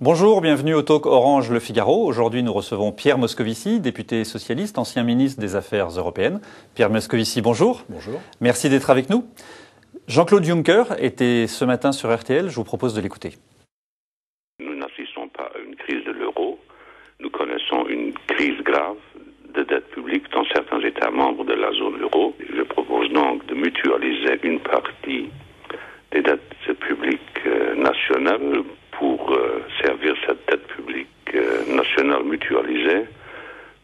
Bonjour, bienvenue au Talk Orange Le Figaro. Aujourd'hui, nous recevons Pierre Moscovici, député socialiste, ancien ministre des Affaires européennes. Pierre Moscovici, bonjour. Bonjour. Merci d'être avec nous. Jean-Claude Juncker était ce matin sur RTL. Je vous propose de l'écouter. Nous n'assistons pas à une crise de l'euro. Nous connaissons une crise grave de dette publique dans certains États membres de la zone euro. Je propose donc de mutualiser une partie des dettes publiques nationales pour servir cette dette publique nationale mutualisée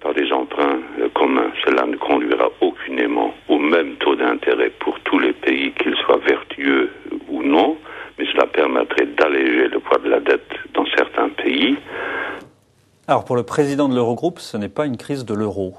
par des emprunts communs. Cela ne conduira aucunement au même taux d'intérêt pour tous les pays, qu'ils soient vertueux ou non, mais cela permettrait d'alléger le poids de la dette dans certains pays. Alors pour le président de l'Eurogroupe, ce n'est pas une crise de l'euro.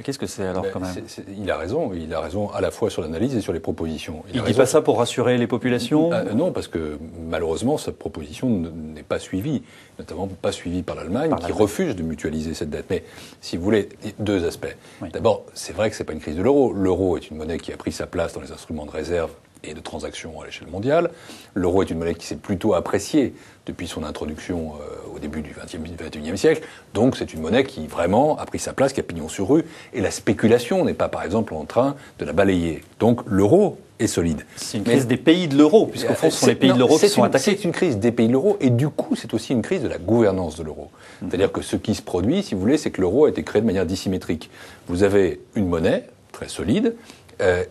Qu'est-ce que c'est alors quand même ? Il a raison à la fois sur l'analyse et sur les propositions. Il ne dit pas ça pour rassurer les populations ? Non, parce que malheureusement, cette proposition n'est pas suivie, notamment pas suivie par l'Allemagne, qui refuse de mutualiser cette dette. Mais si vous voulez, deux aspects. Oui. D'abord, c'est vrai que ce n'est pas une crise de l'euro. L'euro est une monnaie qui a pris sa place dans les instruments de réserve et de transactions à l'échelle mondiale. L'euro est une monnaie qui s'est plutôt appréciée depuis son introduction au début du XXIe siècle. Donc c'est une monnaie qui vraiment a pris sa place, qui a pignon sur rue. Et la spéculation n'est pas, par exemple, en train de la balayer. Donc l'euro est solide. C'est une crise des pays de l'euro, puisqu'au fond, ce sont les pays de l'euro qui sont attaqués. C'est une crise des pays de l'euro, et du coup, c'est aussi une crise de la gouvernance de l'euro. C'est-à-dire que ce qui se produit, si vous voulez, c'est que l'euro a été créé de manière dissymétrique. Vous avez une monnaie très solide,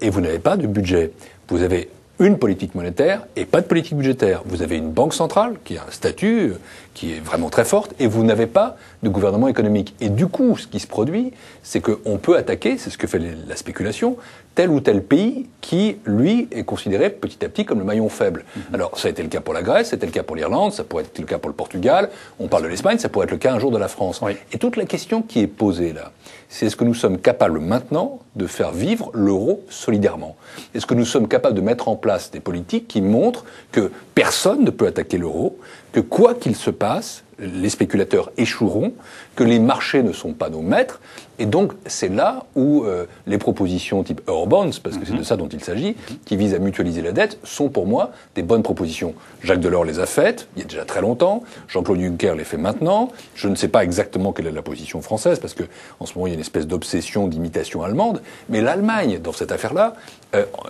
et vous n'avez pas de budget. Vous avez une politique monétaire et pas de politique budgétaire. Vous avez une banque centrale qui a un statut qui est vraiment très forte et vous n'avez pas de gouvernement économique. Et du coup, ce qui se produit, c'est qu'on peut attaquer, c'est ce que fait la spéculation, tel ou tel pays qui, lui, est considéré petit à petit comme le maillon faible. Alors, ça a été le cas pour la Grèce, c'était le cas pour l'Irlande, ça pourrait être le cas pour le Portugal, on parle de l'Espagne, ça pourrait être le cas un jour de la France. Oui. Et toute la question qui est posée là, c'est est-ce que nous sommes capables maintenant de faire vivre l'euro solidairement ? Est-ce que nous sommes capables de mettre en place des politiques qui montrent que personne ne peut attaquer l'euro, que quoi qu'il se passe, les spéculateurs échoueront, que les marchés ne sont pas nos maîtres. Et donc, c'est là où les propositions type Eurobonds, parce que c'est de ça dont il s'agit, qui visent à mutualiser la dette, sont pour moi des bonnes propositions. Jacques Delors les a faites, il y a déjà très longtemps. Jean-Claude Juncker les fait maintenant. Je ne sais pas exactement quelle est la position française, parce que en ce moment, il y a une espèce d'obsession d'imitation allemande. Mais l'Allemagne, dans cette affaire-là,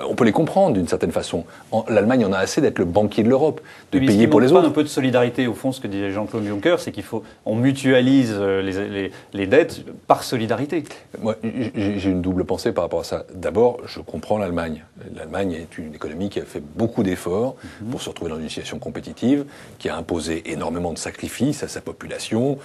on peut les comprendre d'une certaine façon. L'Allemagne en a assez d'être le banquier de l'Europe, de payer pour les autres. Un peu de solidarité, au fond, ce que disait Jean-Claude Juncker, c'est on mutualise les dettes par solidarité. Moi, j'ai une double pensée par rapport à ça. D'abord, je comprends l'Allemagne. L'Allemagne est une économie qui a fait beaucoup d'efforts pour se retrouver dans une situation compétitive, qui a imposé énormément de sacrifices à sa population,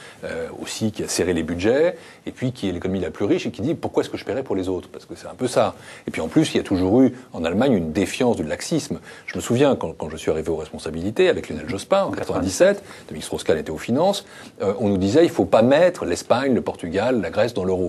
aussi qui a serré les budgets, et puis qui est l'économie la plus riche et qui dit pourquoi est-ce que je paierais pour les autres ? Parce que c'est un peu ça. Et puis en plus, il y a toujours eu en Allemagne une défiance du laxisme. Je me souviens quand je suis arrivé aux responsabilités avec Lionel Jospin en 97, Dominique Strauss-Kahn était aux finances, on nous disait il faut pas mettre l'Espagne, le Portugal, la Grèce dans l'euro.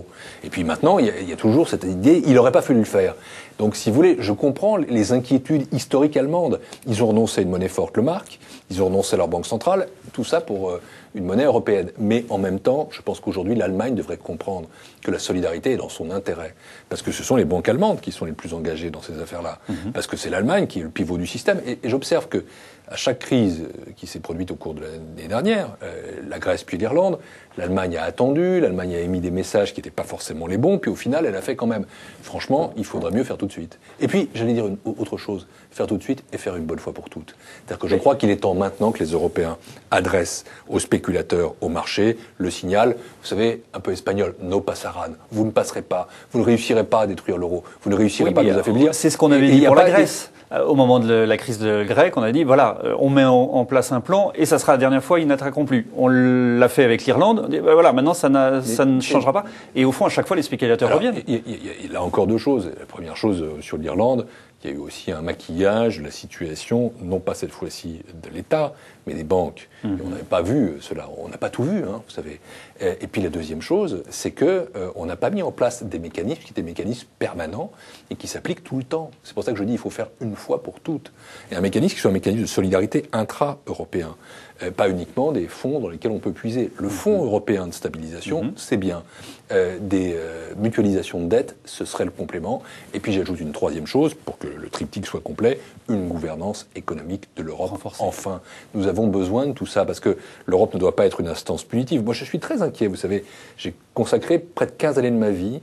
Et puis maintenant, il y a toujours cette idée, il n'aurait pas fallu le faire. Donc, si vous voulez, je comprends les inquiétudes historiques allemandes. Ils ont renoncé à une monnaie forte, le mark, ils ont renoncé à leur banque centrale, tout ça pour une monnaie européenne. Mais en même temps, je pense qu'aujourd'hui, l'Allemagne devrait comprendre que la solidarité est dans son intérêt. Parce que ce sont les banques allemandes qui sont les plus engagées dans ces affaires-là. Parce que c'est l'Allemagne qui est le pivot du système. Et j'observe que à chaque crise qui s'est produite au cours de l'année dernière, la Grèce puis l'Irlande, l'Allemagne a attendu, l'Allemagne a émis des messages qui n'étaient pas forcément les bons, puis au final, elle a fait quand même. Franchement, il faudrait mieux faire tout de suite. Et puis, j'allais dire une autre chose, faire tout de suite et faire une bonne fois pour toutes. C'est-à-dire que je crois qu'il est temps maintenant que les Européens adressent aux spéculateurs, au marché, le signal, vous savez, un peu espagnol, no pasarán, vous ne passerez pas, vous ne réussirez pas à détruire l'euro, vous ne réussirez pas à nous affaiblir. C'est ce qu'on avait dit pour la Grèce. Au moment de la crise grecque, on a dit, voilà, on met en place un plan et ça sera la dernière fois, ils n'attaqueront plus. On l'a fait avec l'Irlande, on dit, ben voilà, maintenant ça ne changera pas. Et au fond, à chaque fois, les spéculateurs reviennent. Il y a encore deux choses. La première chose, sur l'Irlande, il y a eu aussi un maquillage de la situation, non pas cette fois-ci de l'État, mais des banques. Et on n'avait pas vu cela, on n'a pas tout vu, hein, vous savez. Et puis la deuxième chose, c'est que on n'a pas mis en place des mécanismes qui étaient des mécanismes permanents et qui s'appliquent tout le temps. C'est pour ça que je dis il faut faire une fois pour toutes. Et un mécanisme qui soit un mécanisme de solidarité intra-européen. pas uniquement des fonds dans lesquels on peut puiser. Le Fonds européen de stabilisation, c'est bien. Des mutualisations de dettes, ce serait le complément. Et puis j'ajoute une troisième chose, pour que le triptyque soit complet, une gouvernance économique de l'Europe. Enfin, nous avons besoin de tout ça, parce que l'Europe ne doit pas être une instance punitive. Moi, je suis très inquiet, vous savez, j'ai consacré près de 15 années de ma vie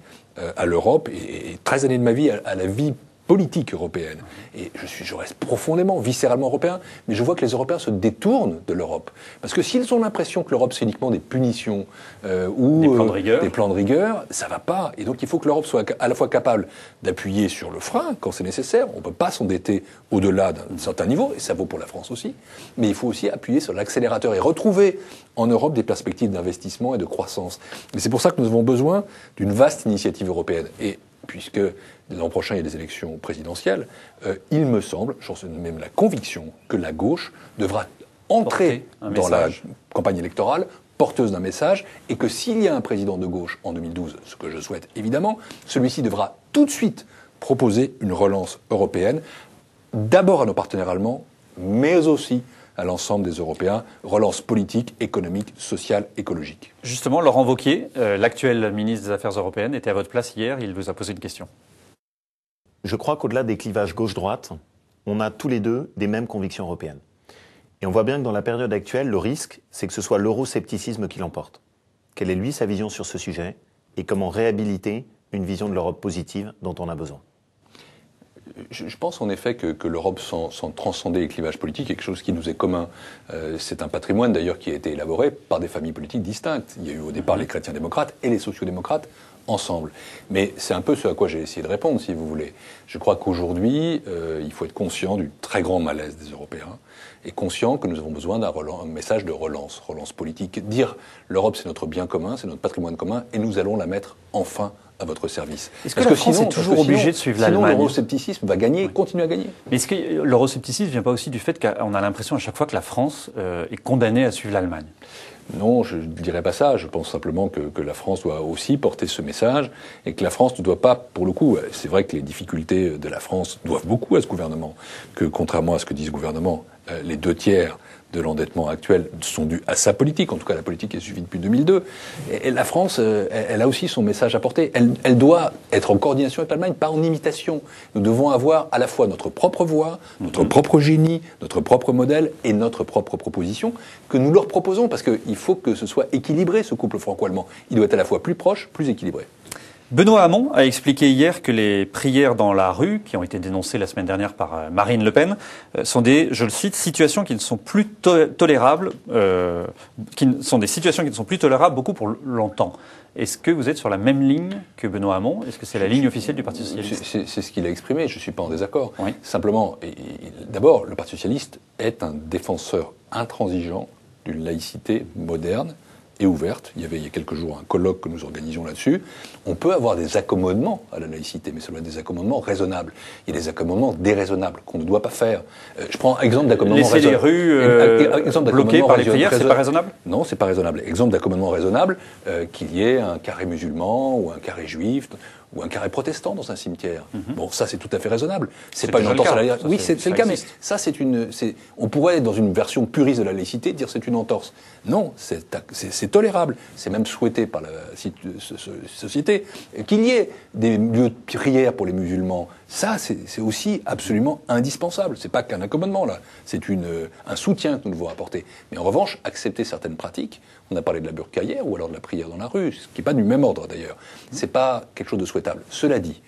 à l'Europe et 13 années de ma vie à la vie politique européenne. Et je reste profondément, viscéralement européen, mais je vois que les Européens se détournent de l'Europe. Parce que s'ils ont l'impression que l'Europe, c'est uniquement des punitions ou des plans de rigueur, ça va pas. Et donc il faut que l'Europe soit à la fois capable d'appuyer sur le frein quand c'est nécessaire. On ne peut pas s'endetter au-delà d'un certain niveau, et ça vaut pour la France aussi. Mais il faut aussi appuyer sur l'accélérateur et retrouver en Europe des perspectives d'investissement et de croissance. Et c'est pour ça que nous avons besoin d'une vaste initiative européenne. Et puisque l'an prochain, il y a des élections présidentielles, il me semble, j'en ai même la conviction, que la gauche devra entrer dans la campagne électorale porteuse d'un message, et que s'il y a un président de gauche en 2012, ce que je souhaite évidemment, celui-ci devra tout de suite proposer une relance européenne, d'abord à nos partenaires allemands, mais aussi à l'ensemble des Européens, relance politique, économique, sociale, écologique. Justement, Laurent Wauquiez, l'actuel ministre des Affaires européennes, était à votre place hier, il vous a posé une question. Je crois qu'au-delà des clivages gauche-droite, on a tous les deux des mêmes convictions européennes. Et on voit bien que dans la période actuelle, le risque, c'est que ce soit l'euroscepticisme qui l'emporte. Quelle est, lui, sa vision sur ce sujet et comment réhabiliter une vision de l'Europe positive dont on a besoin? Je pense en effet que l'Europe, sans transcender les clivages politiques, est quelque chose qui nous est commun. C'est un patrimoine d'ailleurs qui a été élaboré par des familles politiques distinctes. Il y a eu au départ les chrétiens-démocrates et les sociaux-démocrates ensemble. Mais c'est un peu ce à quoi j'ai essayé de répondre, si vous voulez. Je crois qu'aujourd'hui, il faut être conscient du très grand malaise des Européens et conscient que nous avons besoin d'un message de relance politique. Dire l'Europe, c'est notre bien commun, c'est notre patrimoine commun, et nous allons la mettre enfin à votre service. Est-ce que la France est toujours obligée de suivre l'Allemagne ? Sinon, l'euroscepticisme va gagner, continuer à gagner. Mais est-ce que l'euroscepticisme ne vient pas aussi du fait qu'on a l'impression à chaque fois que la France est condamnée à suivre l'Allemagne ? Non, je ne dirais pas ça. Je pense simplement que la France doit aussi porter ce message et que la France ne doit pas, pour le coup, c'est vrai que les difficultés de la France doivent beaucoup à ce gouvernement, que contrairement à ce que dit ce gouvernement, les 2/3 de l'endettement actuel sont dus à sa politique, en tout cas la politique qui est suivie depuis 2002. Et la France, elle a aussi son message à porter. Elle doit être en coordination avec l'Allemagne, pas en imitation. Nous devons avoir à la fois notre propre voix, notre propre génie, notre propre modèle et notre propre proposition que nous leur proposons, parce qu'il faut que ce soit équilibré, ce couple franco-allemand. Il doit être à la fois plus proche, plus équilibré. Benoît Hamon a expliqué hier que les prières dans la rue, qui ont été dénoncées la semaine dernière par Marine Le Pen, sont des, je le cite, situations qui ne sont plus tolérables, sont des situations qui ne sont plus tolérables beaucoup pour longtemps. Est-ce que vous êtes sur la même ligne que Benoît Hamon ? Est-ce que c'est la ligne officielle du Parti socialiste ? C'est ce qu'il a exprimé, je ne suis pas en désaccord. Oui. Simplement, d'abord, le Parti socialiste est un défenseur intransigeant d'une laïcité moderne et ouverte. Il y a quelques jours un colloque que nous organisions là-dessus. On peut avoir des accommodements à la laïcité, mais ça doit être des accommodements raisonnables. Il y a des accommodements déraisonnables qu'on ne doit pas faire. Je prends exemple d'accommodement raisonnable. Laisser les rues bloquées par les prières, c'est pas raisonnable ? Non, c'est pas raisonnable. Exemple d'accommodement raisonnable, qu'il y ait un carré musulman ou un carré juif ou un carré protestant dans un cimetière. Bon, ça c'est tout à fait raisonnable. C'est pas une entorse à la laïcité. Oui, c'est le cas, mais ça on pourrait être dans une version puriste de la laïcité, dire c'est une entorse. Non, c'est tolérable. C'est même souhaité par la société. Qu'il y ait des lieux de prière pour les musulmans, ça c'est aussi absolument indispensable. C'est pas qu'un accommodement là, c'est un soutien que nous devons apporter. Mais en revanche, accepter certaines pratiques, on a parlé de la burqa hier, ou alors de la prière dans la rue, ce qui n'est pas du même ordre d'ailleurs. C'est pas quelque chose de souhaitable. Cela dit,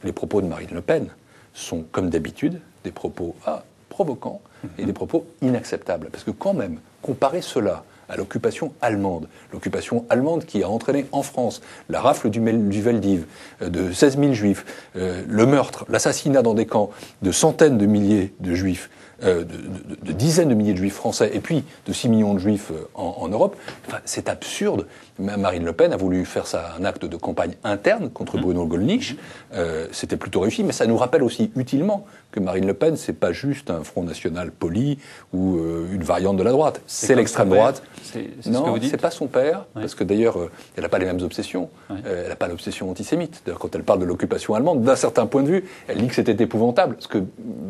les propos de Marine Le Pen sont, comme d'habitude, des propos provoquants et des propos inacceptables. Parce que quand même, comparer cela à l'occupation allemande qui a entraîné en France la rafle du Veldiv de 16 000 juifs, le meurtre, l'assassinat dans des camps de centaines de milliers de juifs, de dizaines de milliers de juifs français et puis de 6 millions de juifs en Europe, enfin, c'est absurde. Marine Le Pen a voulu faire ça un acte de campagne interne contre Bruno Gollnisch. C'était plutôt réussi, mais ça nous rappelle aussi utilement que Marine Le Pen, c'est pas juste un Front National poli ou une variante de la droite. C'est l'extrême droite. Non, c'est pas son père, parce que d'ailleurs, elle n'a pas les mêmes obsessions. Elle n'a pas l'obsession antisémite. D'ailleurs, quand elle parle de l'occupation allemande, d'un certain point de vue, elle dit que c'était épouvantable. Parce que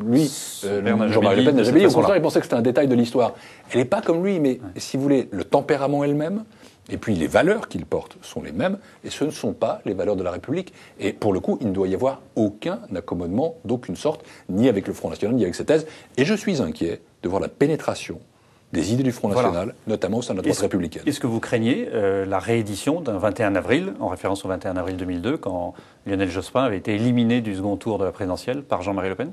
lui, Jean-Marie Marine Le Pen n'a de jamais dit. cette Au contraire, façon-là. il pensait que c'était un détail de l'histoire. Elle n'est pas comme lui, mais si vous voulez, le tempérament est le même. Et puis les valeurs qu'il porte sont les mêmes, et ce ne sont pas les valeurs de la République. Et pour le coup, il ne doit y avoir aucun accommodement d'aucune sorte, ni avec le Front National, ni avec ses thèses. Et je suis inquiet de voir la pénétration des idées du Front National, notamment au sein de la droite républicaine. Est-ce que vous craignez la réédition d'un 21 avril, en référence au 21 avril 2002, quand Lionel Jospin avait été éliminé du second tour de la présidentielle par Jean-Marie Le Pen?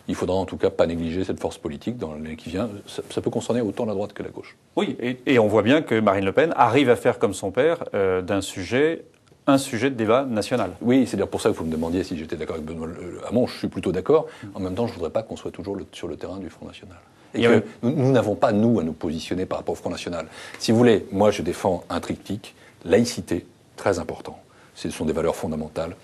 Il faudra en tout cas pas négliger cette force politique dans l'année qui vient. Ça peut concerner autant la droite que la gauche. Oui, et on voit bien que Marine Le Pen arrive à faire comme son père d'un sujet un sujet de débat national. Oui, c'est d'ailleurs pour ça que vous me demandiez si j'étais d'accord avec Benoît Hamon. Je suis plutôt d'accord. En même temps, je ne voudrais pas qu'on soit toujours sur le terrain du Front National. Et que nous n'avons pas, nous, à nous positionner par rapport au Front National. Si vous voulez, moi, je défends un triptyque. Laïcité, très important. Ce sont des valeurs fondamentales.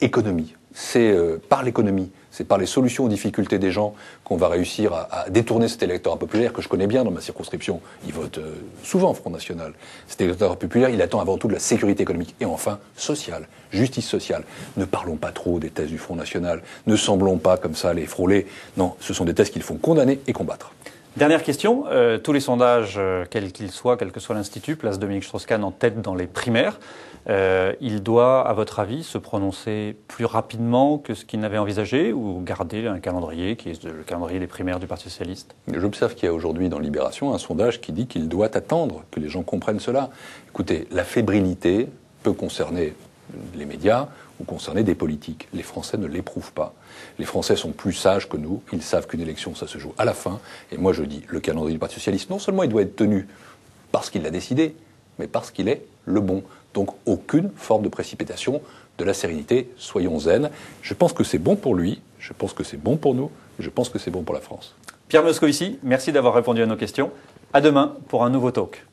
Économie. C'est par l'économie, c'est par les solutions aux difficultés des gens qu'on va réussir à détourner cet électorat populaire que je connais bien dans ma circonscription. Il vote souvent Front National. Cet électorat populaire, il attend avant tout de la sécurité économique. Et enfin, sociale, justice sociale. Ne parlons pas trop des thèses du Front National. Ne semblons pas comme ça les frôler. Non, ce sont des thèses qu'il faut condamner et combattre. Dernière question. Tous les sondages, quels qu'ils soient, quel que soit l'Institut, placent Dominique Strauss-Kahn en tête dans les primaires. Il doit, à votre avis, se prononcer plus rapidement que ce qu'il n'avait envisagé ou garder un calendrier qui est le calendrier des primaires du Parti socialiste? J'observe qu'il y a aujourd'hui dans Libération un sondage qui dit qu'il doit attendre que les gens comprennent cela. Écoutez, la fébrilité peut concerner les médias ou concerner des politiques. Les Français ne l'éprouvent pas. Les Français sont plus sages que nous. Ils savent qu'une élection, ça se joue à la fin. Et moi, je dis, le calendrier du Parti socialiste, non seulement il doit être tenu parce qu'il l'a décidé, mais parce qu'il est le bon. Donc, aucune forme de précipitation, de la sérénité. Soyons zen. Je pense que c'est bon pour lui. Je pense que c'est bon pour nous. Et je pense que c'est bon pour la France. Pierre Moscovici, merci d'avoir répondu à nos questions. À demain pour un nouveau talk.